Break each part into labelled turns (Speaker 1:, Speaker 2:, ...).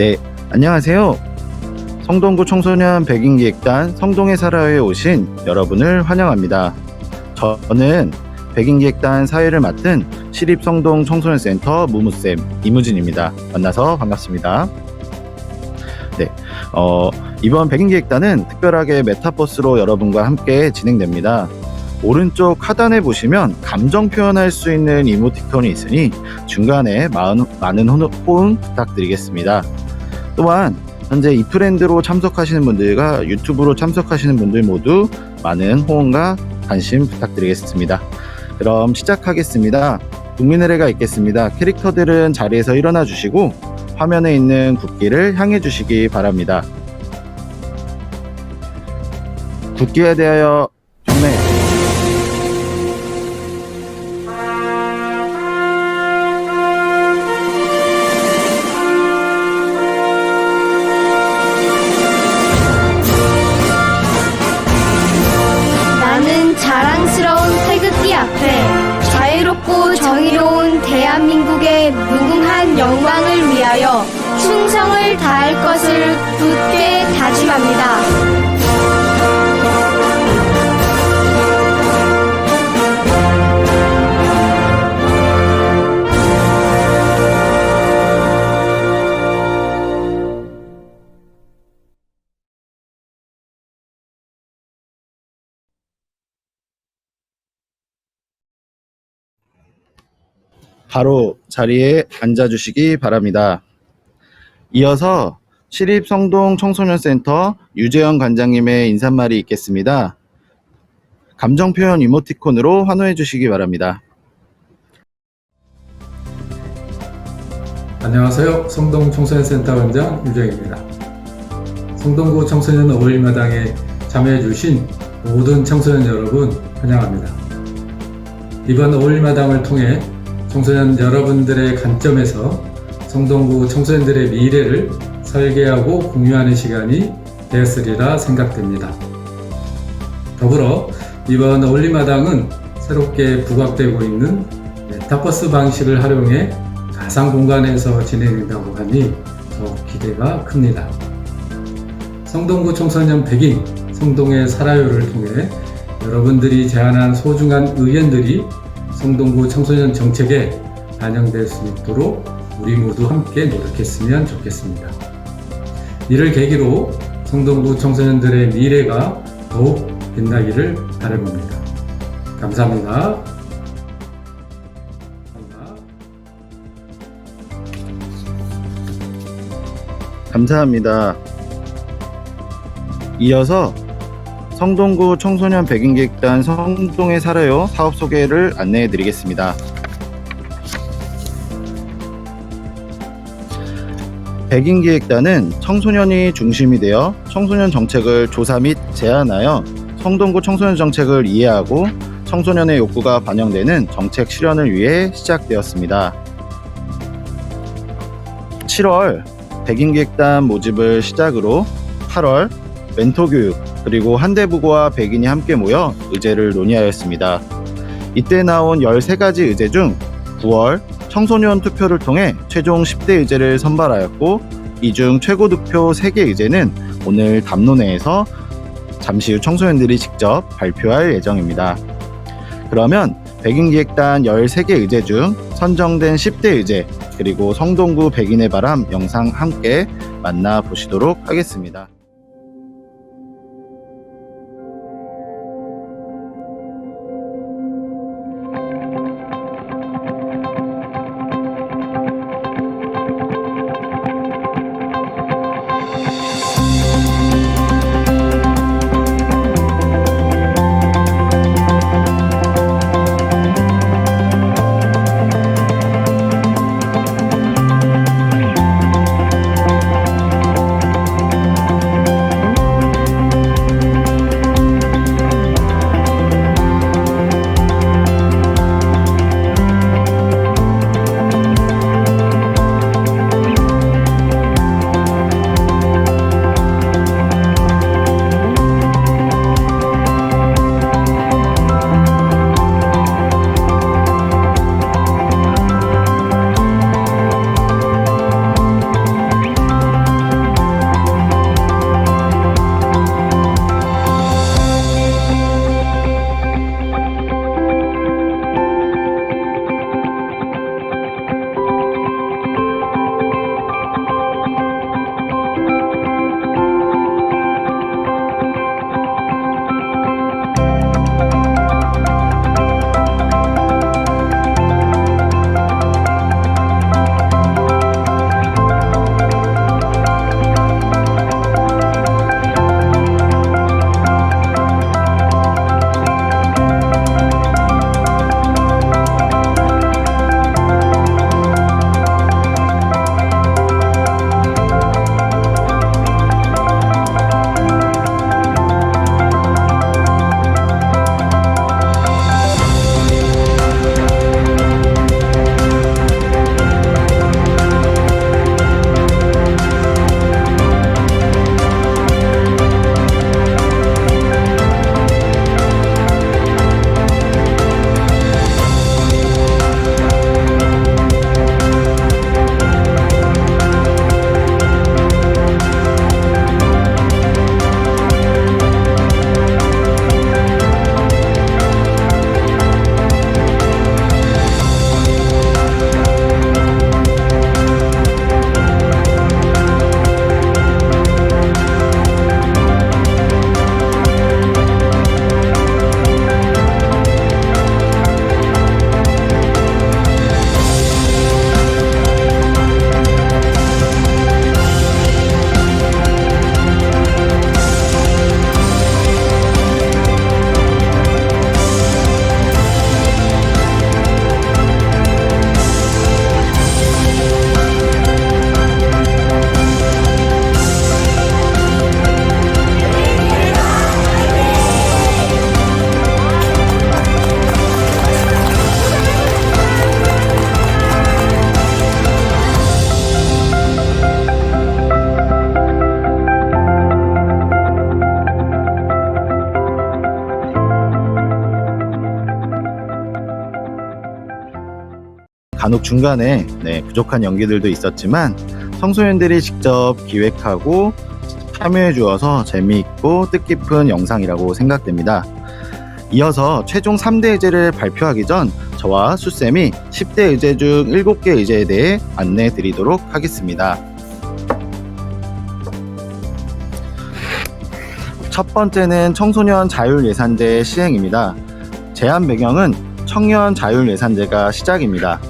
Speaker 1: 네, 안녕하세요. 성동구 청소년 백인기획단 성동에 살아요에 오신 여러분을 환영합니다. 저는 백인기획단 사회를 맡은 시립성동 청소년센터 무무쌤 이무진입니다. 만나서 반갑습니다. 네, 이번 백인기획단은 특별하게 메타버스로 여러분과 함께 진행됩니다. 오른쪽 하단에 보시면 감정 표현할 수 있는 이모티콘이 있으니 중간에 많은 호응 부탁드리겠습니다. 또한 현재 이 트렌드로 참석하시는 분들과 유튜브로 참석하시는 분들 모두 많은 호응과 관심 부탁드리겠습니다. 그럼 시작하겠습니다. 국민의례가 있겠습니다. 캐릭터들은 자리에서 일어나 주시고 화면에 있는 국기를 향해 주시기 바랍니다. 국기에 대하여 경례.
Speaker 2: 나는 자랑스러운 태극기 앞에 자유롭고 정의로운 대한민국의 무궁한 영광을 위하여 충성을 다할 것을 굳게 다짐합니다.
Speaker 1: 바로 자리에 앉아주시기 바랍니다. 이어서 시립성동 청소년센터 유재현 관장님의 인사말이 있겠습니다. 감정표현 이모티콘으로 환호해 주시기 바랍니다.
Speaker 3: 안녕하세요. 성동 청소년센터 관장 유재현입니다. 성동구 청소년 5일마당에 참여해 주신 모든 청소년 여러분 환영합니다. 이번 5일마당을 통해 청소년 여러분들의 관점에서 성동구 청소년들의 미래를 설계하고 공유하는 시간이 되었으리라 생각됩니다. 더불어 이번 올리마당은 새롭게 부각되고 있는 메타버스 방식을 활용해 가상 공간에서 진행된다고 하니 더욱 기대가 큽니다. 성동구 청소년 백인 성동에 살아요를 통해 여러분들이 제안한 소중한 의견들이 성동구 청소년 정책에 반영될 수 있도록 우리 모두 함께 노력했으면 좋겠습니다. 이를 계기로 성동구 청소년들의 미래가 더욱 빛나기를 바라봅니다. 감사합니다.
Speaker 1: 감사합니다. 이어서 성동구 청소년 백인기획단 성동에 살아요 사업 소개를 안내해 드리겠습니다. 백인기획단은 청소년이 중심이 되어 청소년 정책을 조사 및 제안하여 성동구 청소년 정책을 이해하고 청소년의 욕구가 반영되는 정책 실현을 위해 시작되었습니다. 7월 백인기획단 모집을 시작으로 8월 멘토 교육 그리고 한대부고와 백인이 함께 모여 의제를 논의하였습니다. 이때 나온 13가지 의제 중 9월 청소년 투표를 통해 최종 10대 의제를 선발하였고 이 중 최고 득표 3개 의제는 오늘 담론회에서 잠시 후 청소년들이 직접 발표할 예정입니다. 그러면 백인기획단 13개 의제 중 선정된 10대 의제 그리고 성동구 백인의 바람 영상 함께 만나보시도록 하겠습니다. 간혹 중간에 부족한 연기들도 있었지만 청소년들이 직접 기획하고 참여해 주어서 재미있고 뜻깊은 영상이라고 생각됩니다. 이어서 최종 3대 의제를 발표하기 전 저와 수쌤이 10대 의제 중 7개 의제에 대해 안내해 드리도록 하겠습니다. 첫 번째는 청소년 자율예산제 시행입니다. 제안 배경은 청년 자율예산제가 시작입니다.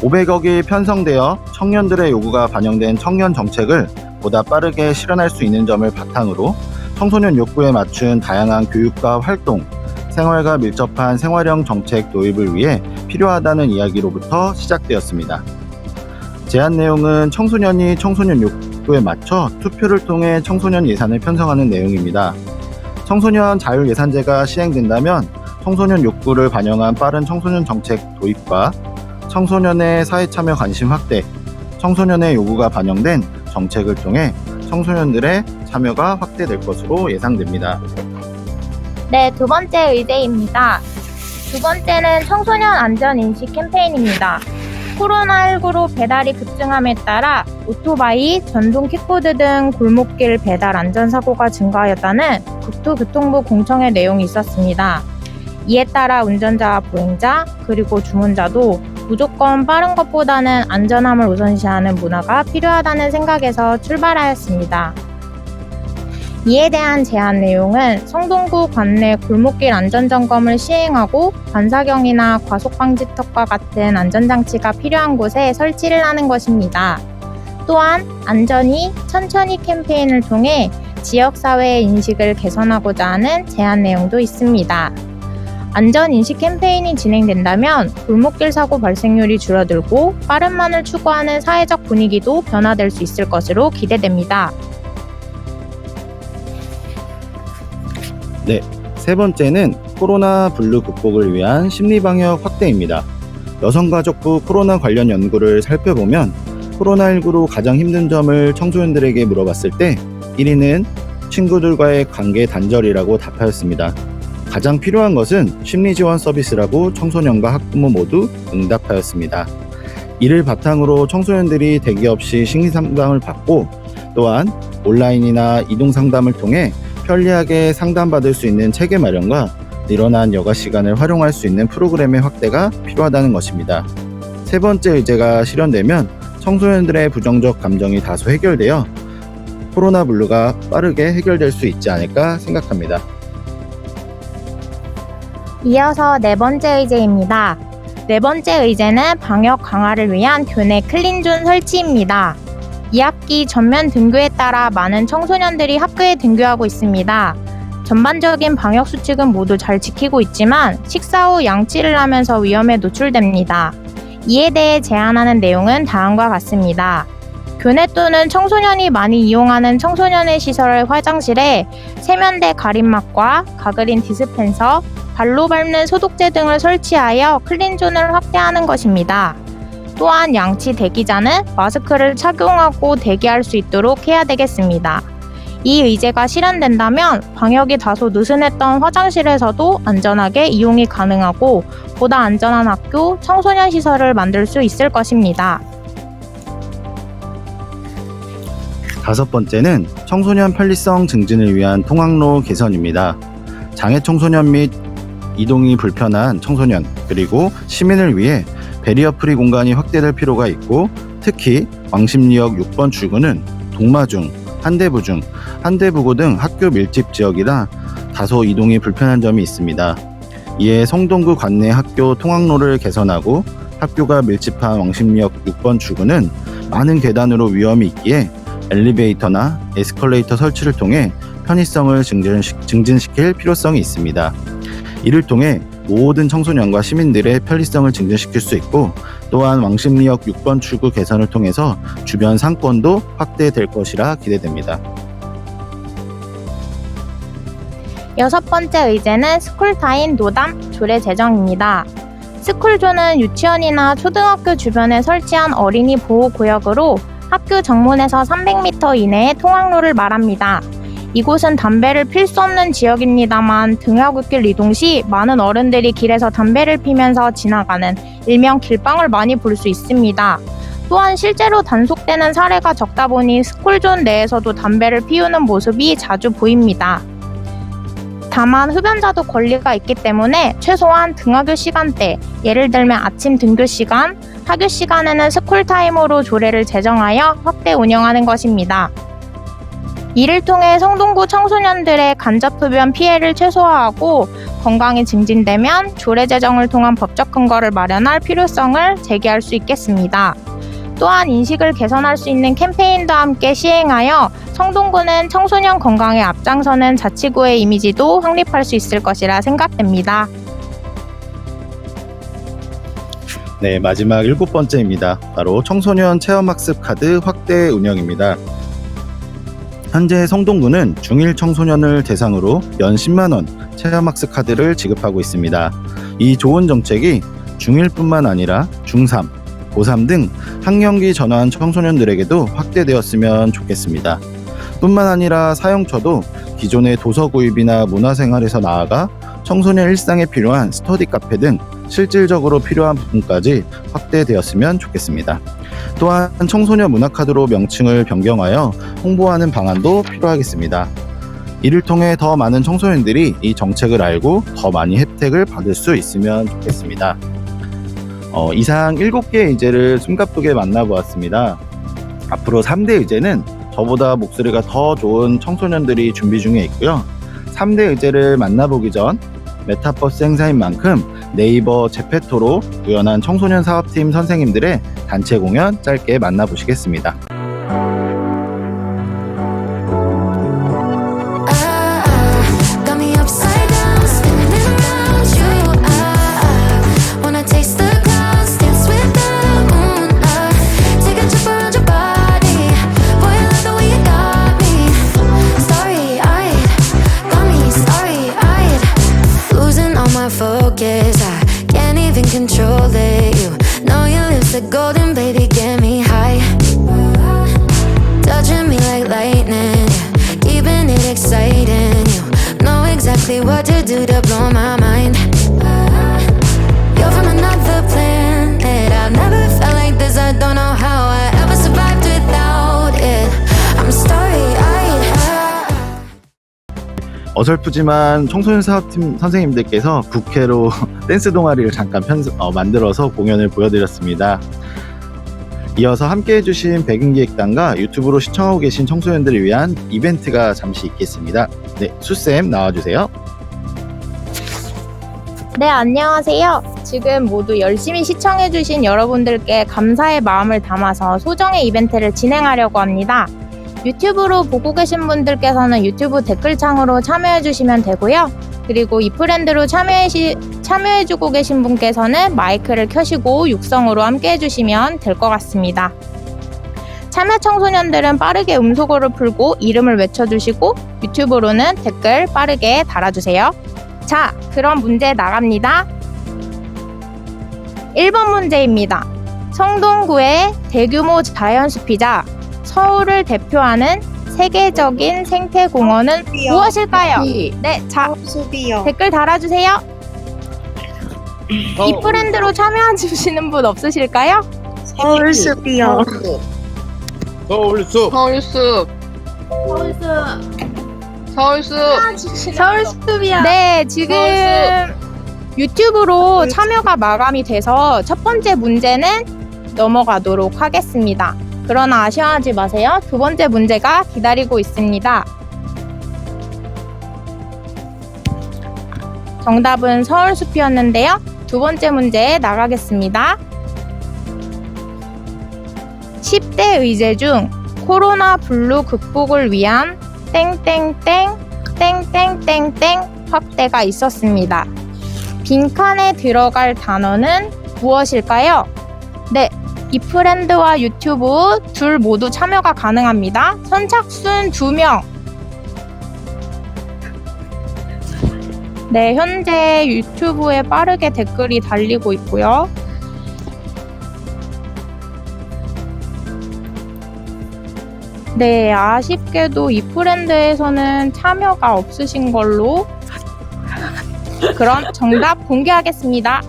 Speaker 1: 500억이 편성되어 청년들의 요구가 반영된 청년 정책을 보다 빠르게 실현할 수 있는 점을 바탕으로 청소년 욕구에 맞춘 다양한 교육과 활동, 생활과 밀접한 생활형 정책 도입을 위해 필요하다는 이야기로부터 시작되었습니다. 제안 내용은 청소년이 청소년 욕구에 맞춰 투표를 통해 청소년 예산을 편성하는 내용입니다. 청소년 자율예산제가 시행된다면 청소년 욕구를 반영한 빠른 청소년 정책 도입과 청소년의 사회참여 관심 확대, 청소년의 요구가 반영된 정책을 통해 청소년들의 참여가 확대될 것으로 예상됩니다.
Speaker 4: 네, 두 번째 의제입니다. 두 번째는 청소년 안전인식 캠페인입니다. 코로나19로 배달이 급증함에 따라 오토바이, 전동 킥보드 등 골목길 배달 안전사고가 증가하였다는 국토교통부 공청회 내용이 있었습니다. 이에 따라 운전자와 보행자, 그리고 주문자도 무조건 빠른 것보다는 안전함을 우선시하는 문화가 필요하다는 생각에서 출발하였습니다. 이에 대한 제안 내용은 성동구 관내 골목길 안전점검을 시행하고 반사경이나 과속방지턱과 같은 안전장치가 필요한 곳에 설치를 하는 것입니다. 또한 안전히 천천히 캠페인을 통해 지역사회의 인식을 개선하고자 하는 제안 내용도 있습니다. 안전인식 캠페인이 진행된다면 골목길 사고 발생률이 줄어들고 빠른만을 추구하는 사회적 분위기도 변화될 수 있을 것으로 기대됩니다.
Speaker 1: 네, 세 번째는 코로나 블루 극복을 위한 심리방역 확대입니다. 여성가족부 코로나 관련 연구를 살펴보면 코로나19로 가장 힘든 점을 청소년들에게 물어봤을 때 1위는 친구들과의 관계 단절이라고 답하였습니다. 가장 필요한 것은 심리지원 서비스라고 청소년과 학부모 모두 응답하였습니다. 이를 바탕으로 청소년들이 대기 없이 심리상담을 받고 또한 온라인이나 이동상담을 통해 편리하게 상담받을 수 있는 체계 마련과 늘어난 여가 시간을 활용할 수 있는 프로그램의 확대가 필요하다는 것입니다. 세 번째 의제가 실현되면 청소년들의 부정적 감정이 다소 해결되어 코로나 블루가 빠르게 해결될 수 있지 않을까 생각합니다.
Speaker 4: 이어서 네 번째 의제입니다. 네 번째 의제는 방역 강화를 위한 교내 클린존 설치입니다. 2학기 전면 등교에 따라 많은 청소년들이 학교에 등교하고 있습니다. 전반적인 방역 수칙은 모두 잘 지키고 있지만 식사 후 양치를 하면서 위험에 노출됩니다. 이에 대해 제안하는 내용은 다음과 같습니다. 교내 또는 청소년이 많이 이용하는 청소년의 시설 화장실에 세면대 가림막과 가그린 디스펜서, 발로 밟는 소독제 등을 설치하여 클린존을 확대하는 것입니다. 또한 양치 대기자는 마스크를 착용하고 대기할 수 있도록 해야 되겠습니다. 이 의제가 실현된다면 방역이 다소 느슨했던 화장실에서도 안전하게 이용이 가능하고 보다 안전한 학교, 청소년 시설을 만들 수 있을 것입니다.
Speaker 1: 다섯 번째는 청소년 편리성 증진을 위한 통학로 개선입니다. 장애 청소년 및 이동이 불편한 청소년 그리고 시민을 위해 베리어 프리 공간이 확대될 필요가 있고 특히 왕십리역 6번 출구는 동마중, 한대부중, 한대부고 등 학교 밀집 지역이라 다소 이동이 불편한 점이 있습니다. 이에 성동구 관내 학교 통학로를 개선하고 학교가 밀집한 왕십리역 6번 출구는 많은 계단으로 위험이 있기에 엘리베이터나 에스컬레이터 설치를 통해 편의성을 증진시킬 필요성이 있습니다. 이를 통해 모든 청소년과 시민들의 편리성을 증진시킬 수 있고 또한 왕십리역 6번 출구 개선을 통해서 주변 상권도 확대될 것이라 기대됩니다.
Speaker 4: 여섯 번째 의제는 스쿨타임 노담 조례 제정입니다. 스쿨존은 유치원이나 초등학교 주변에 설치한 어린이 보호구역으로 학교 정문에서 300m 이내의 통학로를 말합니다. 이곳은 담배를 필 수 없는 지역입니다만 등하굣길 이동 시 많은 어른들이 길에서 담배를 피면서 지나가는 일명 길방을 많이 볼 수 있습니다. 또한 실제로 단속되는 사례가 적다 보니 스쿨존 내에서도 담배를 피우는 모습이 자주 보입니다. 다만 흡연자도 권리가 있기 때문에 최소한 등하교 시간대, 예를 들면 아침 등교 시간, 하교 시간에는 스쿨타임으로 조례를 제정하여 확대 운영하는 것입니다. 이를 통해 성동구 청소년들의 간접흡연 피해를 최소화하고 건강이 증진되면 조례 제정을 통한 법적 근거를 마련할 필요성을 제기할 수 있겠습니다. 또한 인식을 개선할 수 있는 캠페인도 함께 시행하여 성동구는 청소년 건강에 앞장서는 자치구의 이미지도 확립할 수 있을 것이라 생각됩니다.
Speaker 1: 네, 마지막 7번째입니다. 바로 청소년 체험학습 카드 확대 운영입니다. 현재 성동구는 중1 청소년을 대상으로 연 10만원 체험학습 카드를 지급하고 있습니다. 이 좋은 정책이 중1뿐만 아니라 중3, 고3 등 학년기 전환 청소년들에게도 확대되었으면 좋겠습니다. 뿐만 아니라 사용처도 기존의 도서 구입이나 문화생활에서 나아가 청소년 일상에 필요한 스터디 카페 등 실질적으로 필요한 부분까지 확대되었으면 좋겠습니다. 또한 청소년 문화카드로 명칭을 변경하여 홍보하는 방안도 필요하겠습니다. 이를 통해 더 많은 청소년들이 이 정책을 알고 더 많이 혜택을 받을 수 있으면 좋겠습니다. 이상 7개의 의제를 숨가쁘게 만나보았습니다. 앞으로 3대 의제는 저보다 목소리가 더 좋은 청소년들이 준비 중에 있고요. 3대 의제를 만나보기 전 메타버스 행사인 만큼 네이버 제페토로 우연한 청소년 사업팀 선생님들의 단체 공연 짧게 만나보시겠습니다.
Speaker 5: Control it, you know your lips are golden, baby, get me high. Touching me like lightning, yeah. Keeping it exciting. You know exactly what to do to blow my mind. You're from another planet. I've never felt like this. I don't know how I ever survived without it. I'm starry-eyed.
Speaker 1: 어설프지만 청소년 사업팀 선생님들께서 국회로 댄스 동아리를 잠깐 만들어서 공연을 보여드렸습니다. 이어서 함께 해주신 백인기획단과 유튜브로 시청하고 계신 청소년들을 위한 이벤트가 잠시 있겠습니다. 네, 수쌤 나와주세요.
Speaker 4: 네, 안녕하세요. 지금 모두 열심히 시청해주신 여러분들께 감사의 마음을 담아서 소정의 이벤트를 진행하려고 합니다. 유튜브로 보고 계신 분들께서는 유튜브 댓글창으로 참여해주시면 되고요. 그리고 이프렌드로 참여해주고 계신 분께서는 마이크를 켜시고 육성으로 함께 해주시면 될 것 같습니다. 참여 청소년들은 빠르게 음소거를 풀고 이름을 외쳐주시고 유튜브로는 댓글 빠르게 달아주세요. 자, 그럼 문제 나갑니다. 1번 문제입니다. 성동구의 대규모 자연숲이자 서울을 대표하는 세계적인 생태공원은 무엇일까요? 네, 자, 댓글 달아주세요. 이 프렌드로 참여해주시는 분 없으실까요?
Speaker 6: 서울숲이요.
Speaker 7: 서울숲.
Speaker 2: 서울숲이요.
Speaker 4: 네, 지금 유튜브로 참여가 마감이 돼서 첫 번째 문제는 넘어가도록 하겠습니다. 그러나 아쉬워하지 마세요. 두 번째 문제가 기다리고 있습니다. 정답은 서울숲이었는데요. 두 번째 문제 나가겠습니다. 10대 의제 중 코로나 블루 극복을 위한 땡땡땡 땡땡땡땡 확대가 있었습니다. 빈칸에 들어갈 단어는 무엇일까요? 네, 이프렌드와 유튜브 둘 모두 참여가 가능합니다. 선착순 2명. 네, 현재 유튜브에 빠르게 댓글이 달리고 있고요. 네, 아쉽게도 이 프렌드에서는 참여가 없으신 걸로. 그럼 정답 공개하겠습니다.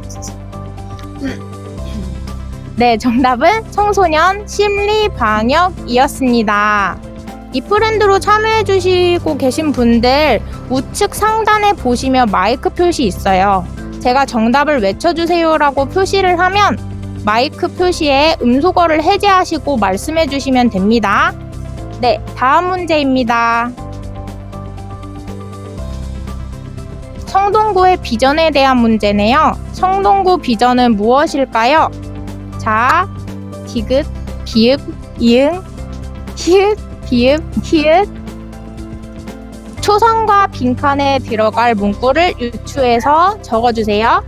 Speaker 4: 네, 정답은 청소년 심리방역이었습니다. 이 프렌드로 참여해주시고 계신 분들 우측 상단에 보시면 마이크 표시 있어요. 제가 정답을 외쳐주세요라고 표시를 하면 마이크 표시에 음소거를 해제하시고 말씀해주시면 됩니다. 네, 다음 문제입니다. 성동구의 비전에 대한 문제네요. 성동구 비전은 무엇일까요? 자, 디귿, 비읍, 이응, 히읗, 비읍, 히읗. 초성과 빈칸에 들어갈 문구를 유추해서 적어주세요.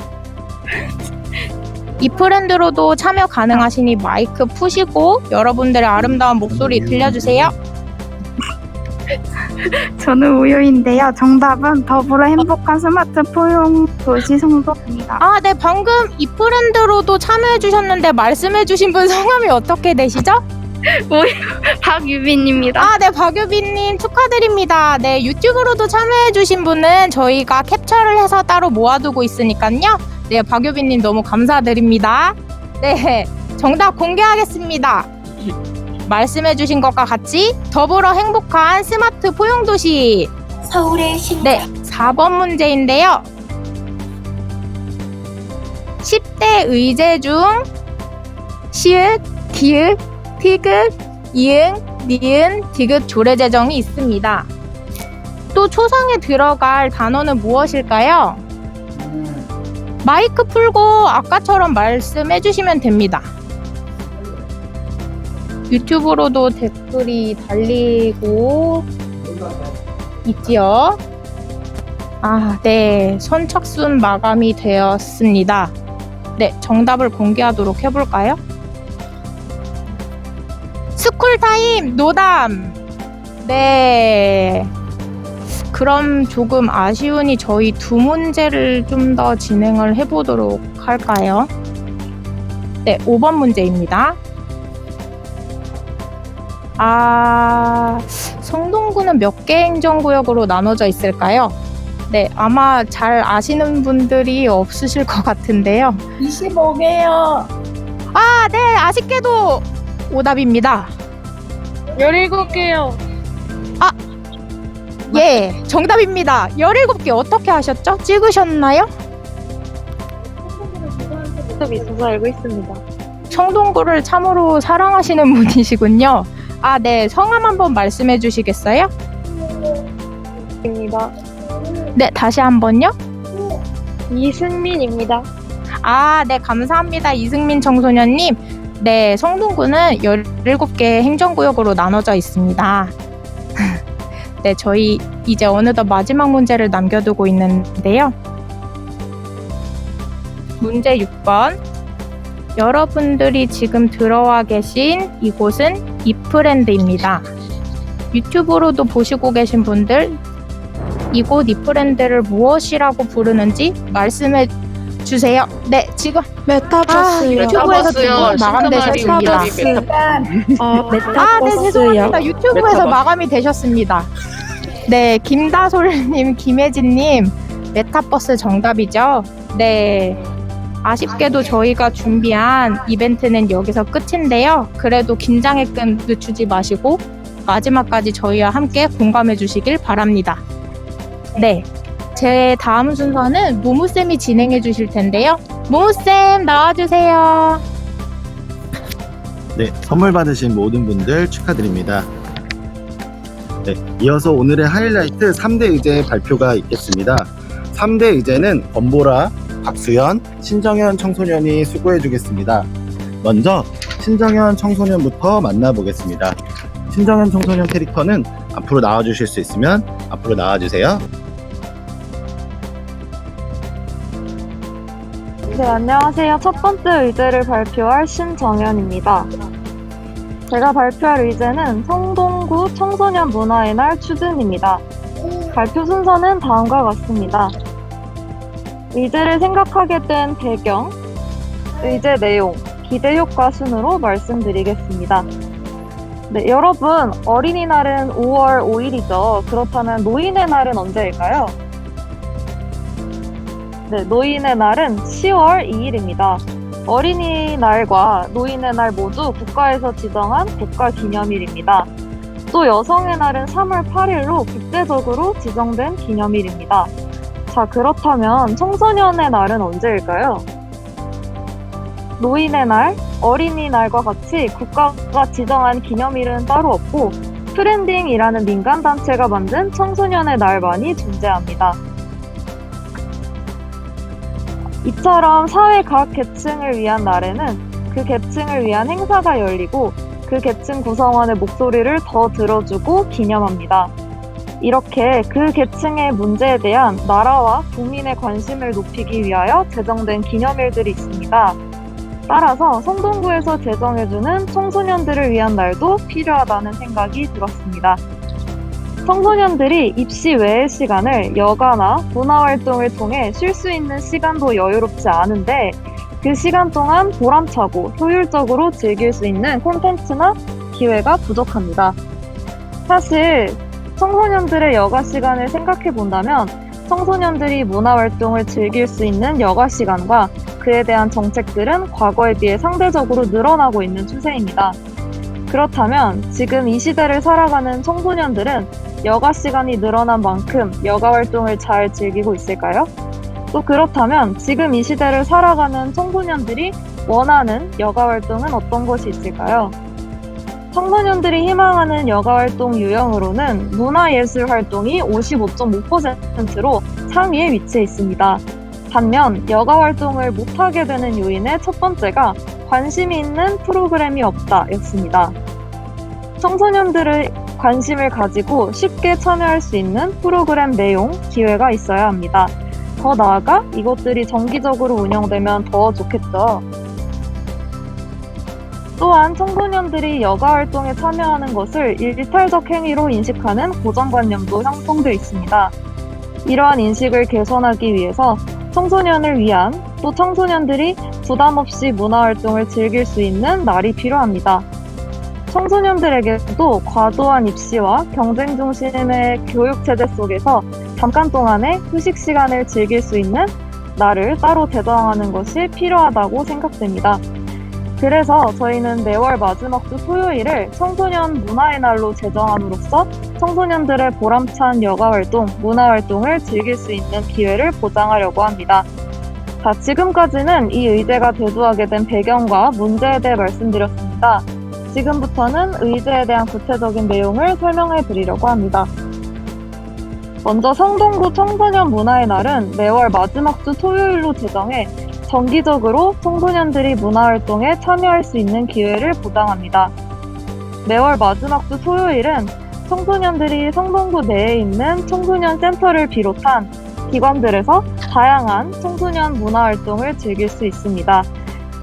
Speaker 4: 이 프렌드로도 참여 가능하시니 마이크 푸시고 여러분들의 아름다운 목소리 들려주세요.
Speaker 6: 저는 우유인데요. 정답은 더불어 행복한 스마트 포용 도시 성동입니다.
Speaker 4: 아, 네, 방금 이 프렌드로도 참여해주셨는데 말씀해주신 분 성함이 어떻게 되시죠?
Speaker 6: 박유빈입니다.
Speaker 4: 아, 네, 박유빈님 축하드립니다. 네, 유튜브로도 참여해주신 분은 저희가 캡처를 해서 따로 모아두고 있으니까요. 네, 박유빈님 너무 감사드립니다. 네, 정답 공개하겠습니다. 말씀해주신 것과 같이 더불어 행복한 스마트 포용도시.
Speaker 2: 서울의 신.
Speaker 4: 네, 4번 문제인데요. 10대 의제 중 시읒, 기읒, 티귿, 이응, 니은, 디귿 조례제정이 있습니다. 또 초성에 들어갈 단어는 무엇일까요? 마이크 풀고 아까처럼 말씀해 주시면 됩니다. 유튜브로도 댓글이 달리고 있지요. 아, 네. 선착순 마감이 되었습니다. 네, 정답을 공개하도록 해볼까요? 스쿨타임 노담. 네. 그럼 조금 아쉬우니 저희 두 문제를 좀 더 진행을 해보도록 할까요? 네, 5번 문제입니다. 성동구는 몇 개 행정구역으로 나눠져 있을까요? 네, 아마 잘 아시는 분들이 없으실 것 같은데요.
Speaker 2: 25개요.
Speaker 4: 아, 네, 아쉽게도 오답입니다.
Speaker 6: 17개요.
Speaker 4: 예, 정답입니다. 17개 어떻게 하셨죠? 찍으셨나요?
Speaker 6: 있어서 알고 있습니다.
Speaker 4: 청동구를 참으로 사랑하시는 분이시군요. 아, 네, 성함 한번 말씀해 주시겠어요?
Speaker 6: 입니다.
Speaker 4: 네, 다시 한번요.
Speaker 6: 이승민입니다.
Speaker 4: 아, 네, 감사합니다. 이승민 청소년님. 네, 성동구는 17개 행정구역으로 나눠져 있습니다. 네, 저희 이제 어느덧 마지막 문제를 남겨두고 있는데요. 문제 6번. 여러분들이 지금 들어와 계신 이곳은 이프랜드입니다. 유튜브로도 보시고 계신 분들, 이곳 이프랜드를 무엇이라고 부르는지 말씀해 주세요. 네, 지금
Speaker 6: 메타버스요.
Speaker 4: 유튜브에서 지금 마감되셨습니다. 네, 죄송합니다. 유튜브에서 마감이 되셨습니다. 네, 김다솔님, 김혜진님, 메타버스 정답이죠? 네. 아쉽게도 저희가 준비한 이벤트는 여기서 끝인데요. 그래도 긴장의 끈 늦추지 마시고 마지막까지 저희와 함께 공감해 주시길 바랍니다. 네, 제 다음 순서는 모무쌤이 진행해 주실 텐데요. 모무쌤 나와주세요.
Speaker 1: 네, 선물 받으신 모든 분들 축하드립니다. 네, 이어서 오늘의 하이라이트 3대 의제 발표가 있겠습니다. 3대 의제는 권보라, 박수현, 신정현 청소년이 수고해 주겠습니다. 먼저 신정현 청소년부터 만나보겠습니다. 신정현 청소년 캐릭터는 앞으로 나와주실 수 있으면 앞으로 나와주세요.
Speaker 7: 네, 안녕하세요. 첫 번째 의제를 발표할 신정현입니다. 제가 발표할 의제는 성동구 청소년 문화의 날 추진입니다. 발표 순서는 다음과 같습니다. 의제를 생각하게 된 배경, 의제 내용, 기대 효과 순으로 말씀드리겠습니다. 네, 여러분, 어린이날은 5월 5일이죠. 그렇다면 노인의 날은 언제일까요? 네, 노인의 날은 10월 2일입니다. 어린이날과 노인의 날 모두 국가에서 지정한 백과 기념일입니다. 또 여성의 날은 3월 8일로 국제적으로 지정된 기념일입니다. 자, 그렇다면 청소년의 날은 언제일까요? 노인의 날, 어린이날과 같이 국가가 지정한 기념일은 따로 없고 프렌딩이라는 민간단체가 만든 청소년의 날만이 존재합니다. 이처럼 사회 각 계층을 위한 날에는 그 계층을 위한 행사가 열리고 그 계층 구성원의 목소리를 더 들어주고 기념합니다. 이렇게 그 계층의 문제에 대한 나라와 국민의 관심을 높이기 위하여 제정된 기념일들이 있습니다. 따라서 성동구에서 제정해주는 청소년들을 위한 날도 필요하다는 생각이 들었습니다. 청소년들이 입시 외의 시간을 여가나 문화활동을 통해 쉴 수 있는 시간도 여유롭지 않은데 그 시간 동안 보람차고 효율적으로 즐길 수 있는 콘텐츠나 기회가 부족합니다. 사실 청소년들의 여가 시간을 생각해 본다면 청소년들이 문화활동을 즐길 수 있는 여가 시간과 그에 대한 정책들은 과거에 비해 상대적으로 늘어나고 있는 추세입니다. 그렇다면 지금 이 시대를 살아가는 청소년들은 여가 시간이 늘어난 만큼 여가 활동을 잘 즐기고 있을까요? 또 그렇다면 지금 이 시대를 살아가는 청소년들이 원하는 여가 활동은 어떤 것이 있을까요? 청소년들이 희망하는 여가 활동 유형으로는 문화예술 활동이 55.5%로 상위에 위치해 있습니다. 반면 여가 활동을 못하게 되는 요인의 첫 번째가 관심이 있는 프로그램이 없다였습니다. 청소년들의 관심을 가지고 쉽게 참여할 수 있는 프로그램 내용, 기회가 있어야 합니다. 더 나아가 이것들이 정기적으로 운영되면 더 좋겠죠. 또한 청소년들이 여가 활동에 참여하는 것을 일탈적 행위로 인식하는 고정관념도 형성되어 있습니다. 이러한 인식을 개선하기 위해서 청소년을 위한 또 청소년들이 부담 없이 문화활동을 즐길 수 있는 날이 필요합니다. 청소년들에게도 과도한 입시와 경쟁 중심의 교육체제 속에서 잠깐 동안의 휴식 시간을 즐길 수 있는 날을 따로 제정하는 것이 필요하다고 생각됩니다. 그래서 저희는 매월 마지막 주 토요일을 청소년 문화의 날로 제정함으로써 청소년들의 보람찬 여가활동, 문화활동을 즐길 수 있는 기회를 보장하려고 합니다. 자, 지금까지는 이 의제가 대두하게 된 배경과 문제에 대해 말씀드렸습니다. 지금부터는 의제에 대한 구체적인 내용을 설명해 드리려고 합니다. 먼저 성동구 청소년 문화의 날은 매월 마지막 주 토요일로 제정해 정기적으로 청소년들이 문화활동에 참여할 수 있는 기회를 보장합니다. 매월 마지막 주 토요일은 청소년들이 성동구 내에 있는 청소년 센터를 비롯한 기관들에서 다양한 청소년 문화활동을 즐길 수 있습니다.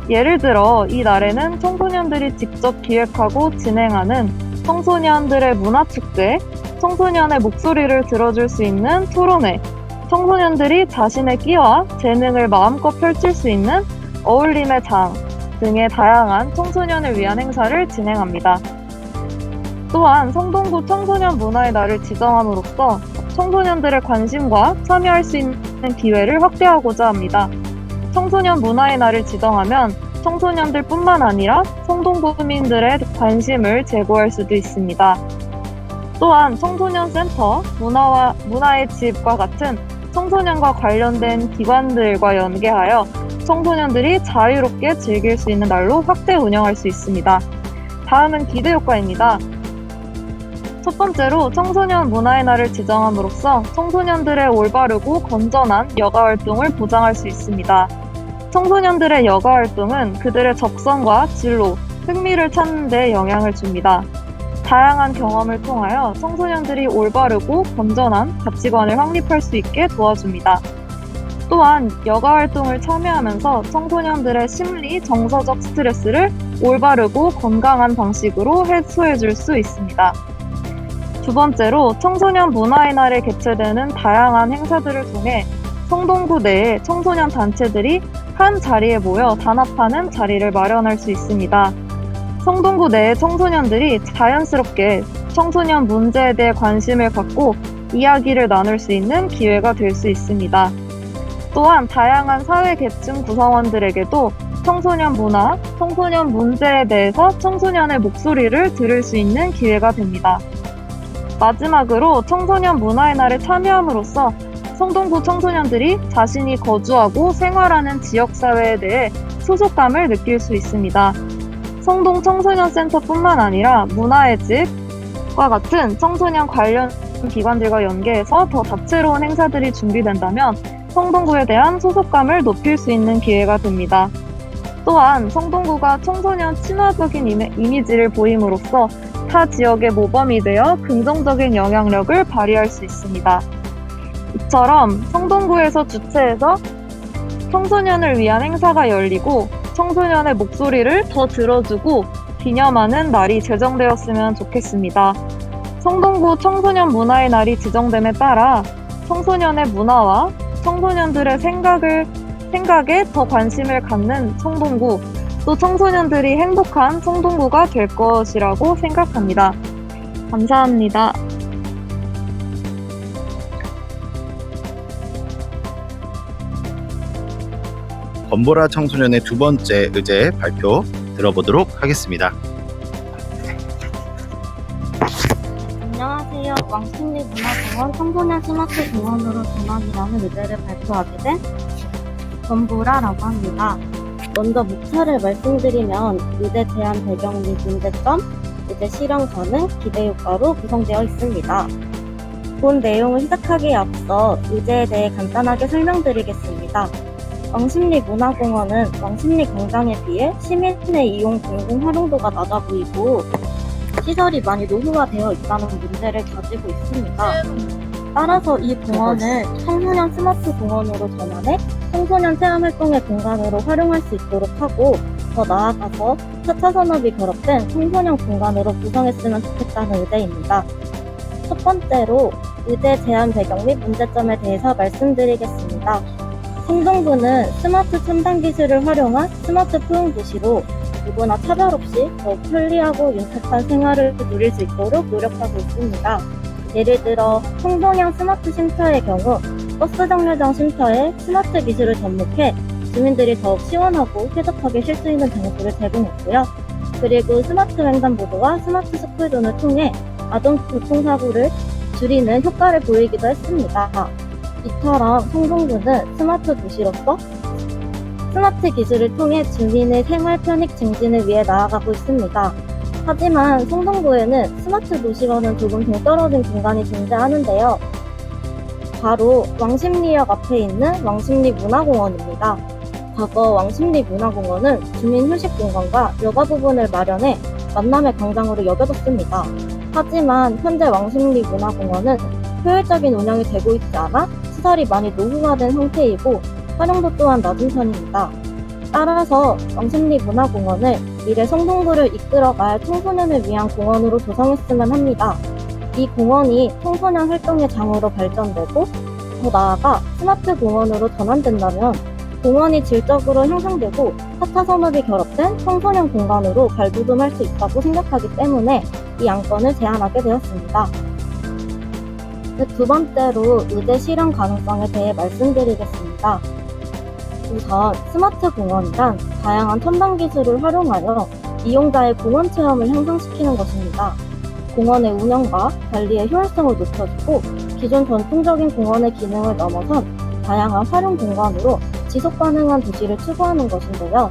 Speaker 7: 예를 들어 이 날에는 청소년들이 직접 기획하고 진행하는 청소년들의 문화축제, 청소년의 목소리를 들어줄 수 있는 토론회, 청소년들이 자신의 끼와 재능을 마음껏 펼칠 수 있는 어울림의 장 등의 다양한 청소년을 위한 행사를 진행합니다. 또한 성동구 청소년 문화의 날을 지정함으로써 청소년들의 관심과 참여할 수 있는 기회를 확대하고자 합니다. 청소년 문화의 날을 지정하면 청소년들뿐만 아니라 성동구민들의 관심을 제고할 수도 있습니다. 또한 청소년 센터, 문화의 집과 같은 청소년과 관련된 기관들과 연계하여 청소년들이 자유롭게 즐길 수 있는 날로 확대 운영할 수 있습니다. 다음은 기대 효과입니다. 첫 번째로 청소년 문화의 날을 지정함으로써 청소년들의 올바르고 건전한 여가 활동을 보장할 수 있습니다. 청소년들의 여가 활동은 그들의 적성과 진로, 흥미를 찾는 데 영향을 줍니다. 다양한 경험을 통하여 청소년들이 올바르고 건전한 가치관을 확립할 수 있게 도와줍니다. 또한 여가 활동을 참여하면서 청소년들의 심리, 정서적 스트레스를 올바르고 건강한 방식으로 해소해 줄 수 있습니다. 두 번째로 청소년 문화의 날에 개최되는 다양한 행사들을 통해 성동구 내에 청소년 단체들이 한 자리에 모여 단합하는 자리를 마련할 수 있습니다. 성동구 내 청소년들이 자연스럽게 청소년 문제에 대해 관심을 갖고 이야기를 나눌 수 있는 기회가 될 수 있습니다. 또한 다양한 사회 계층 구성원들에게도 청소년 문화, 청소년 문제에 대해서 청소년의 목소리를 들을 수 있는 기회가 됩니다. 마지막으로 청소년 문화의 날에 참여함으로써 성동구 청소년들이 자신이 거주하고 생활하는 지역사회에 대해 소속감을 느낄 수 있습니다. 성동 청소년센터뿐만 아니라 문화의 집과 같은 청소년 관련 기관들과 연계해서 더 다채로운 행사들이 준비된다면 성동구에 대한 소속감을 높일 수 있는 기회가 됩니다. 또한 성동구가 청소년 친화적인 이미지를 보임으로써 타 지역의 모범이 되어 긍정적인 영향력을 발휘할 수 있습니다. 이처럼 성동구에서 주최해서 청소년을 위한 행사가 열리고 청소년의 목소리를 더 들어주고 기념하는 날이 제정되었으면 좋겠습니다. 성동구 청소년 문화의 날이 지정됨에 따라 청소년의 문화와 청소년들의 생각에 더 관심을 갖는 성동구, 또 청소년들이 행복한 성동구가 될 것이라고 생각합니다. 감사합니다.
Speaker 1: 건보라 청소년의 두 번째 의제 발표 들어보도록 하겠습니다.
Speaker 8: 안녕하세요. 왕십리문화공원 청소년 스마트 공원으로 전환이라는 의제를 발표하게 된 건보라라고 합니다. 먼저 목차를 말씀드리면 의제 제안 배경 및 문제점, 의제 실현 가능, 기대 효과로 구성되어 있습니다. 본 내용을 시작하기에 앞서 의제에 대해 간단하게 설명드리겠습니다. 왕십리문화공원은 왕십리광장에 비해 시민의 이용 공공 활용도가 낮아 보이고 시설이 많이 노후화되어 있다는 문제를 가지고 있습니다. 따라서 이 공원을 청소년 스마트 공원으로 전환해 청소년 체험활동의 공간으로 활용할 수 있도록 하고 더 나아가서 4차 산업이 결합된 청소년 공간으로 구성했으면 좋겠다는 의제입니다. 첫 번째로 의제 제안 배경 및 문제점에 대해서 말씀드리겠습니다. 성동구는 스마트 첨단 기술을 활용한 스마트 포용 도시로 누구나 차별 없이 더욱 편리하고 윤택한 생활을 누릴 수 있도록 노력하고 있습니다. 예를 들어 청동형 스마트 쉼터의 경우 버스 정류장 쉼터에 스마트 기술을 접목해 주민들이 더욱 시원하고 쾌적하게 쉴 수 있는 장소를 제공했고요. 그리고 스마트 횡단보도와 스마트 스쿨존을 통해 아동 교통사고를 줄이는 효과를 보이기도 했습니다. 이처럼 성동구는 스마트 도시로서 스마트 기술을 통해 주민의 생활 편익 증진을 위해 나아가고 있습니다. 하지만 성동구에는 스마트 도시와는 조금 동떨어진 공간이 존재하는데요. 바로 왕십리역 앞에 있는 왕십리문화공원입니다. 과거 왕십리문화공원은 주민 휴식 공간과 여가 부분을 마련해 만남의 광장으로 여겨졌습니다. 하지만 현재 왕십리문화공원은 효율적인 운영이 되고 있지 않아 시설이 많이 노후화된 상태이고 활용도 또한 낮은 편입니다. 따라서 왕십리문화공원을 미래 성동구를 이끌어갈 청소년을 위한 공원으로 조성했으면 합니다. 이 공원이 청소년 활동의 장으로 발전되고 더 나아가 스마트 공원으로 전환된다면 공원이 질적으로 향상되고 4차 산업이 결합된 청소년 공간으로 발돋움할 수 있다고 생각하기 때문에 이 안건을 제안하게 되었습니다. 두 번째로 의제 실현 가능성에 대해 말씀드리겠습니다. 우선 스마트 공원이란 다양한 첨단 기술을 활용하여 이용자의 공원 체험을 향상시키는 것입니다. 공원의 운영과 관리의 효율성을 높여주고 기존 전통적인 공원의 기능을 넘어선 다양한 활용 공간으로 지속 가능한 도시를 추구하는 것인데요.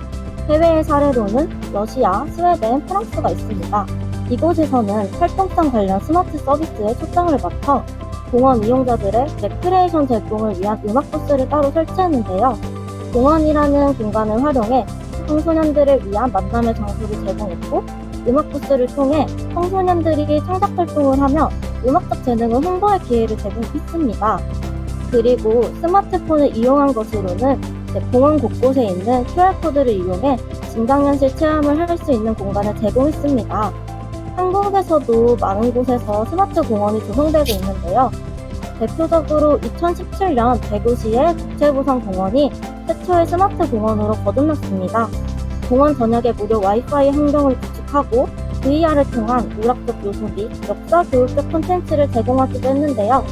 Speaker 8: 해외의 사례로는 러시아, 스웨덴, 프랑스가 있습니다. 이곳에서는 활동성 관련 스마트 서비스에 초점을 맞춰 공원 이용자들의 레크레이션 제공을 위한 음악 부스를 따로 설치했는데요. 공원이라는 공간을 활용해 청소년들을 위한 만남의 장소를 제공했고 음악 부스를 통해 청소년들이 창작 활동을 하며 음악적 재능을 홍보할 기회를 제공했습니다. 그리고 스마트폰을 이용한 것으로는 공원 곳곳에 있는 QR코드를 이용해 증강현실 체험을 할 수 있는 공간을 제공했습니다. 한국에서도 많은 곳에서 스마트 공원이 조성되고 있는데요. 대표적으로 2017년 대구시의 국제부산공원이 최초의 스마트 공원으로 거듭났습니다. 공원 전역에 무료 와이파이 환경을 구축한 기획하고 VR을 통한 오락적 요소 및 역사 교육적 콘텐츠를 제공하기도 했는데요.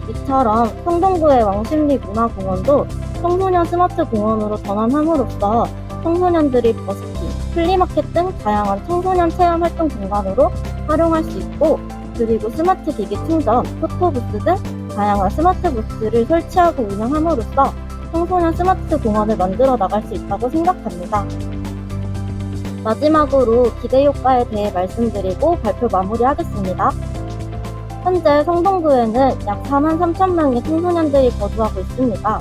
Speaker 8: 이처럼 성동구의 왕십리 문화공원도 청소년 스마트 공원으로 전환함으로써 청소년들이 버스킹, 플리마켓 등 다양한 청소년 체험 활동 공간으로 활용할 수 있고, 그리고 스마트 기기 충전, 포토부스 등 다양한 스마트 부스를 설치하고 운영함으로써 청소년 스마트 공원을 만들어 나갈 수 있다고 생각합니다. 마지막으로 기대 효과에 대해 말씀드리고 발표 마무리하겠습니다. 현재 성동구에는 약 43,000명의 청소년들이 거주하고 있습니다.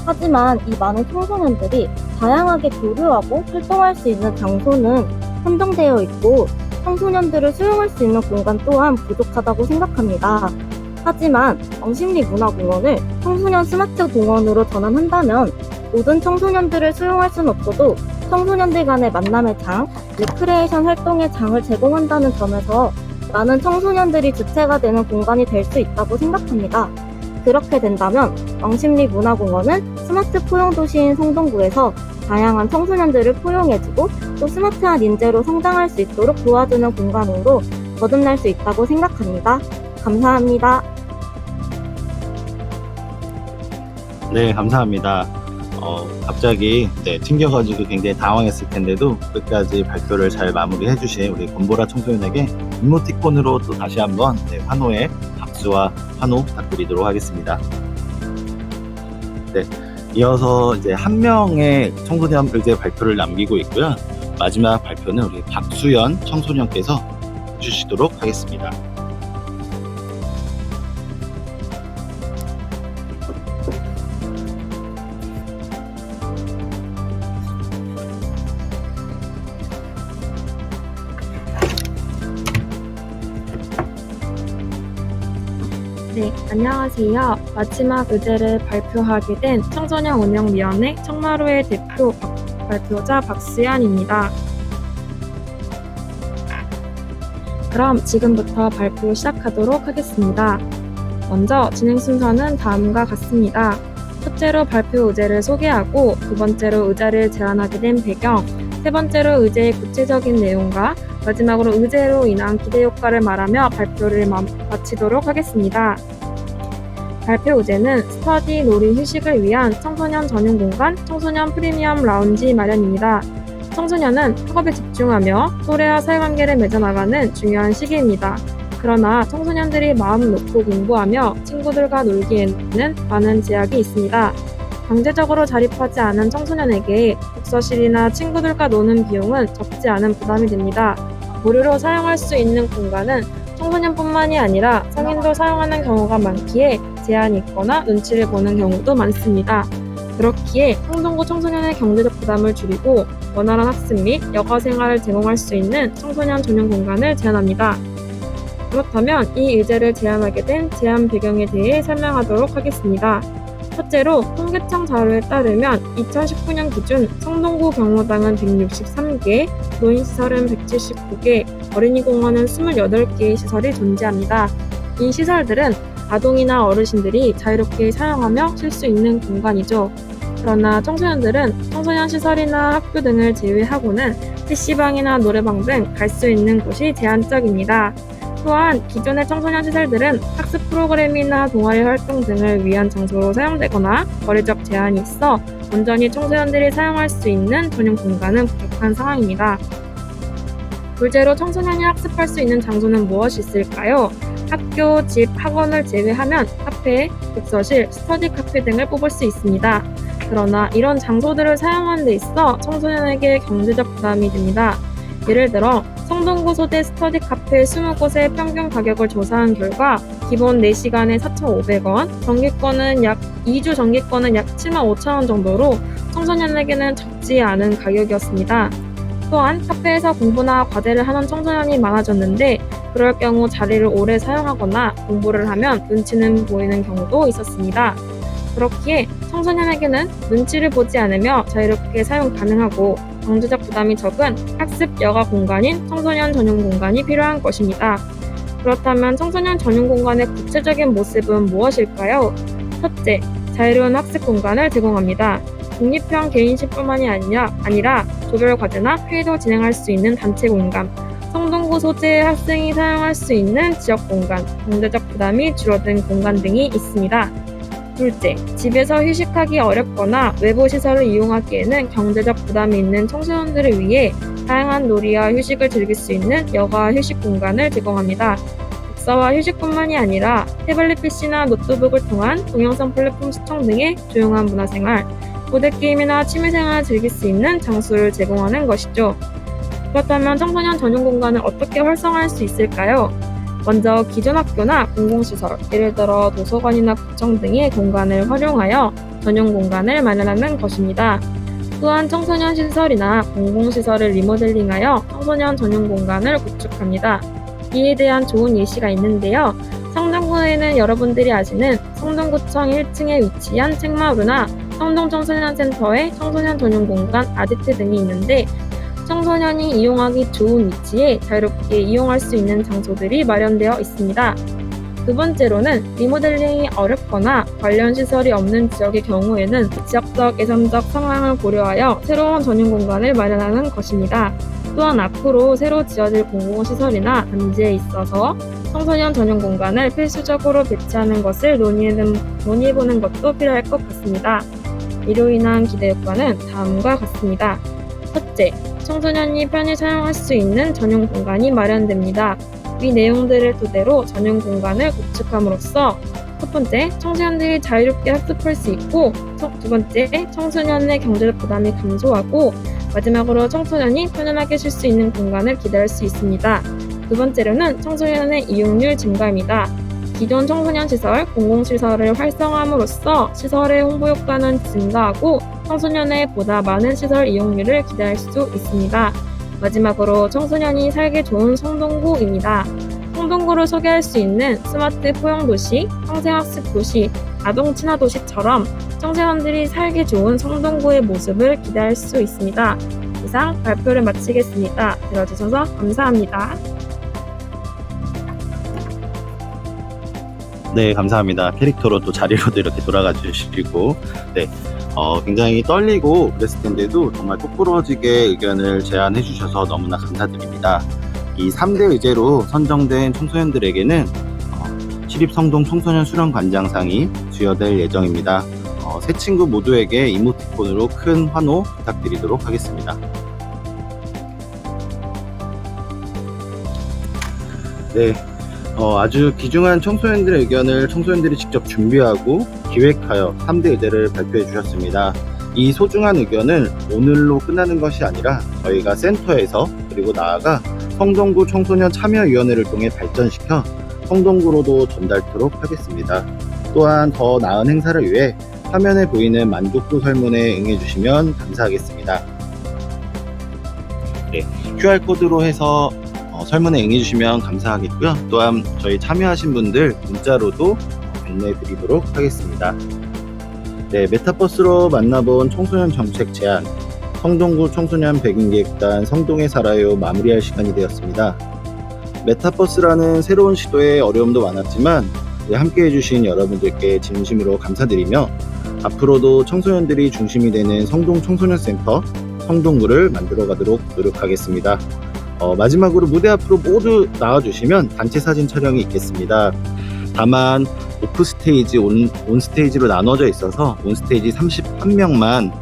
Speaker 8: 하지만 이 많은 청소년들이 다양하게 교류하고 활동할 수 있는 장소는 한정되어 있고 청소년들을 수용할 수 있는 공간 또한 부족하다고 생각합니다. 하지만 왕십리 문화공원을 청소년 스마트 공원으로 전환한다면 모든 청소년들을 수용할 수는 없어도 청소년들 간의 만남의 장, 리크레이션 활동의 장을 제공한다는 점에서 많은 청소년들이 주체가 되는 공간이 될 수 있다고 생각합니다. 그렇게 된다면 왕십리 문화공원은 스마트 포용도시인 성동구에서 다양한 청소년들을 포용해주고 또 스마트한 인재로 성장할 수 있도록 도와주는 공간으로 거듭날 수 있다고 생각합니다. 감사합니다.
Speaker 1: 네, 감사합니다. 갑자기 튕겨가지고 굉장히 당황했을 텐데도 끝까지 발표를 잘 마무리해주신 우리 곰보라 청소년에게 이모티콘으로 또 다시 한번 환호의 박수와 환호 부탁드리도록 하겠습니다. 네, 이어서 이제 한 명의 청소년 의제 발표를 남기고 있고요. 마지막 발표는 우리 박수연 청소년께서 해주시도록 하겠습니다.
Speaker 9: 네, 안녕하세요. 마지막 의제를 발표하게 된 청소년 운영위원회 청마루의 발표자 박수연입니다. 그럼 지금부터 발표 시작하도록 하겠습니다. 먼저 진행 순서는 다음과 같습니다. 첫째로 발표 의제를 소개하고, 두 번째로 의제를 제안하게 된 배경, 세 번째로 의제의 구체적인 내용과 마지막으로 의제로 인한 기대 효과를 말하며 발표를 마치도록 하겠습니다. 발표 의제는 스터디, 놀이, 휴식을 위한 청소년 전용 공간, 청소년 프리미엄 라운지 마련입니다. 청소년은 학업에 집중하며 또래와 사회관계를 맺어나가는 중요한 시기입니다. 그러나 청소년들이 마음 놓고 공부하며 친구들과 놀기에는 많은 제약이 있습니다. 강제적으로 자립하지 않은 청소년에게 독서실이나 친구들과 노는 비용은 적지 않은 부담이 됩니다. 무료로 사용할 수 있는 공간은 청소년뿐만이 아니라 성인도 사용하는 경우가 많기에 제한이 있거나 눈치를 보는 경우도 많습니다. 그렇기에 성동구 청소년의 경제적 부담을 줄이고 원활한 학습 및 여가 생활을 제공할 수 있는 청소년 전용 공간을 제안합니다. 그렇다면 이 의제를 제안하게 된 제안 배경에 대해 설명하도록 하겠습니다. 첫째로 통계청 자료에 따르면 2019년 기준 성동구 경로당은 163개, 노인시설은 179개, 어린이공원은 28개의 시설이 존재합니다. 이 시설들은 아동이나 어르신들이 자유롭게 사용하며 쉴 수 있는 공간이죠. 그러나 청소년들은 청소년 시설이나 학교 등을 제외하고는 PC방이나 노래방 등 갈 수 있는 곳이 제한적입니다. 또한 기존의 청소년 시설들은 학습 프로그램이나 동아리 활동 등을 위한 장소로 사용되거나 거리적 제한이 있어 온전히 청소년들이 사용할 수 있는 전용 공간은 부족한 상황입니다. 둘째로 청소년이 학습할 수 있는 장소는 무엇이 있을까요? 학교, 집, 학원을 제외하면 카페, 독서실, 스터디 카페 등을 뽑을 수 있습니다. 그러나 이런 장소들을 사용하는 데 있어 청소년에게 경제적 부담이 됩니다. 예를 들어 성동구 소재 스터디 카페 20곳의 평균 가격을 조사한 결과 기본 4시간에 4,500원, 정기권은 약 2주 정기권은 약 75,000원 정도로 청소년에게는 적지 않은 가격이었습니다. 또한 카페에서 공부나 과제를 하는 청소년이 많아졌는데 그럴 경우 자리를 오래 사용하거나 공부를 하면 눈치는 보이는 경우도 있었습니다. 그렇기에 청소년에게는 눈치를 보지 않으며 자유롭게 사용 가능하고 경제적 부담이 적은 학습 여가 공간인 청소년 전용 공간이 필요한 것입니다. 그렇다면 청소년 전용 공간의 구체적인 모습은 무엇일까요? 첫째, 자유로운 학습 공간을 제공합니다. 독립형 개인식뿐만이 아니라 조별 과제나 회의도 진행할 수 있는 단체 공간, 성동구 소재의 학생이 사용할 수 있는 지역 공간, 경제적 부담이 줄어든 공간 등이 있습니다. 둘째, 집에서 휴식하기 어렵거나 외부 시설을 이용하기에는 경제적 부담이 있는 청소년들을 위해 다양한 놀이와 휴식을 즐길 수 있는 여가 휴식 공간을 제공합니다. 독서와 휴식뿐만이 아니라 태블릿 PC나 노트북을 통한 동영상 플랫폼 시청 등의 조용한 문화생활, 보드게임이나 취미생활을 즐길 수 있는 장소를 제공하는 것이죠. 그렇다면 청소년 전용 공간을 어떻게 활성화할 수 있을까요? 먼저 기존 학교나 공공시설, 예를 들어 도서관이나 구청 등의 공간을 활용하여 전용 공간을 마련하는 것입니다. 또한 청소년 시설이나 공공시설을 리모델링하여 청소년 전용 공간을 구축합니다. 이에 대한 좋은 예시가 있는데요. 성동구에는 여러분들이 아시는 성동구청 1층에 위치한 책마루나 성동청소년센터의 청소년 전용 공간 아지트 등이 있는데 청소년이 이용하기 좋은 위치에 자유롭게 이용할 수 있는 장소들이 마련되어 있습니다. 두 번째로는 리모델링이 어렵거나 관련 시설이 없는 지역의 경우에는 지역적 예산적 상황을 고려하여 새로운 전용 공간을 마련하는 것입니다. 또한 앞으로 새로 지어질 공공시설이나 단지에 있어서 청소년 전용 공간을 필수적으로 배치하는 것을 논의해보는 것도 필요할 것 같습니다. 이로 인한 기대 효과는 다음과 같습니다. 첫째, 청소년이 편히 사용할 수 있는 전용 공간이 마련됩니다. 위 내용들을 토대로 전용 공간을 구축함으로써 첫 번째, 청소년들이 자유롭게 학습할 수 있고 두 번째, 청소년의 경제적 부담이 감소하고 마지막으로 청소년이 편안하게 쉴 수 있는 공간을 기대할 수 있습니다. 두 번째로는 청소년의 이용률 증가입니다. 기존 청소년 시설, 공공시설을 활성화함으로써 시설의 홍보 효과는 증가하고 청소년의 보다 많은 시설 이용률을 기대할 수 있습니다. 마지막으로 청소년이 살기 좋은 성동구입니다. 성동구를 소개할 수 있는 스마트 포용도시, 평생학습 도시, 아동 친화 도시처럼 청소년들이 살기 좋은 성동구의 모습을 기대할 수 있습니다. 이상 발표를 마치겠습니다. 들어주셔서 감사합니다.
Speaker 1: 네, 감사합니다. 캐릭터로 또 자리로도 이렇게 돌아가 주시고, 네, 굉장히 떨리고 그랬을 텐데도 정말 똑부러지게 의견을 제안해 주셔서 너무나 감사드립니다. 이 3대 의제로 선정된 청소년들에게는 시립성동 청소년 수련관장상이 수여될 예정입니다. 세 친구 모두에게 이모티콘으로 큰 환호 부탁드리도록 하겠습니다. 네, 아주 귀중한 청소년들의 의견을 청소년들이 직접 준비하고 기획하여 3대 의제를 발표해 주셨습니다. 이 소중한 의견을 오늘로 끝나는 것이 아니라 저희가 센터에서 그리고 나아가 성동구 청소년 참여위원회를 통해 발전시켜 성동구로도 전달토록 하겠습니다. 또한 더 나은 행사를 위해 화면에 보이는 만족도 설문에 응해주시면 감사하겠습니다. 네, QR코드로 해서 설문에 응해주시면 감사하겠고요. 또한 저희 참여하신 분들 문자로도 안내해 드리도록 하겠습니다. 네, 메타버스로 만나본 청소년 정책 제안, 성동구 청소년 백인기획단 성동에 살아요 마무리할 시간이 되었습니다. 메타버스라는 새로운 시도에 어려움도 많았지만 함께 해주신 여러분들께 진심으로 감사드리며 앞으로도 청소년들이 중심이 되는 성동 청소년센터 성동구를 만들어가도록 노력하겠습니다. 마지막으로 무대 앞으로 모두 나와주시면 단체 사진 촬영이 있겠습니다. 다만 오프 스테이지, 온 스테이지로 나눠져 있어서 온 스테이지 31명만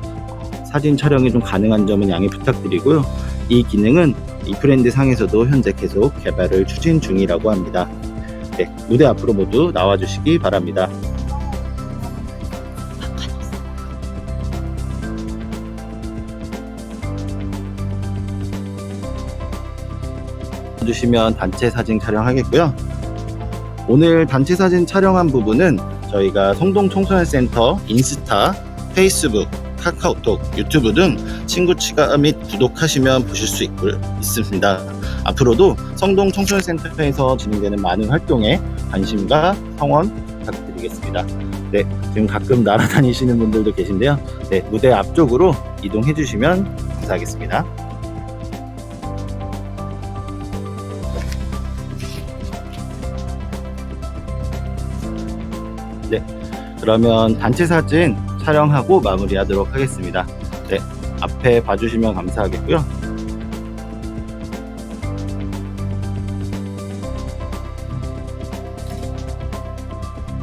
Speaker 1: 사진 촬영이 좀 가능한 점은 양해 부탁드리고요. 이 기능은 이 브랜드 상에서도 현재 계속 개발을 추진 중이라고 합니다. 네, 무대 앞으로 모두 나와주시기 바랍니다. 주시면 단체 사진 촬영하겠고요. 오늘 단체 사진 촬영한 부분은 저희가 성동 청소년센터 인스타, 페이스북, 카카오톡, 유튜브 등 친구 추가 및 구독하시면 보실 수 있습니다. 앞으로도 성동 청소년센터에서 진행되는 많은 활동에 관심과 성원 부탁드리겠습니다. 네, 지금 가끔 날아다니시는 분들도 계신데요. 네, 무대 앞쪽으로 이동해 주시면 감사하겠습니다. 네, 그러면 단체 사진 촬영하고 마무리하도록 하겠습니다. 네, 앞에 봐주시면 감사하겠고요.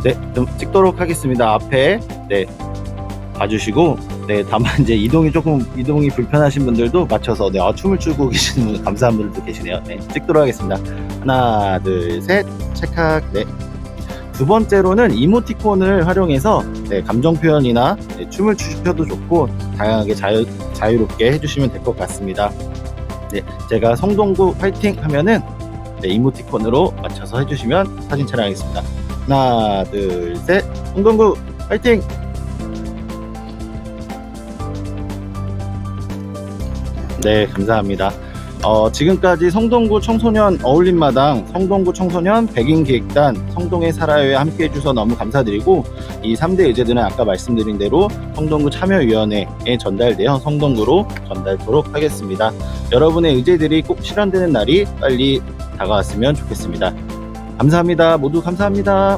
Speaker 1: 네, 좀 찍도록 하겠습니다. 앞에 네 봐주시고, 네, 다만 이제 이동이 불편하신 분들도 맞춰서 춤을 추고 계시는 분, 감사한 분들도 계시네요. 네, 찍도록 하겠습니다. 하나, 둘, 셋, 찰칵. 네. 두 번째로는 이모티콘을 활용해서 감정 표현이나 춤을 추셔도 좋고 다양하게 자유롭게 해주시면 될 것 같습니다. 네, 제가 성동구 파이팅 하면은 이모티콘으로 맞춰서 해주시면 사진 촬영하겠습니다. 하나, 둘, 셋, 성동구 파이팅! 네, 감사합니다. 지금까지 성동구 청소년 어울림마당, 성동구 청소년 백인기획단, 성동에 살아요에 함께 해주셔서 너무 감사드리고, 이 3대 의제들은 아까 말씀드린 대로 성동구 참여위원회에 전달되어 성동구로 전달토록 하겠습니다. 여러분의 의제들이 꼭 실현되는 날이 빨리 다가왔으면 좋겠습니다. 감사합니다. 모두 감사합니다.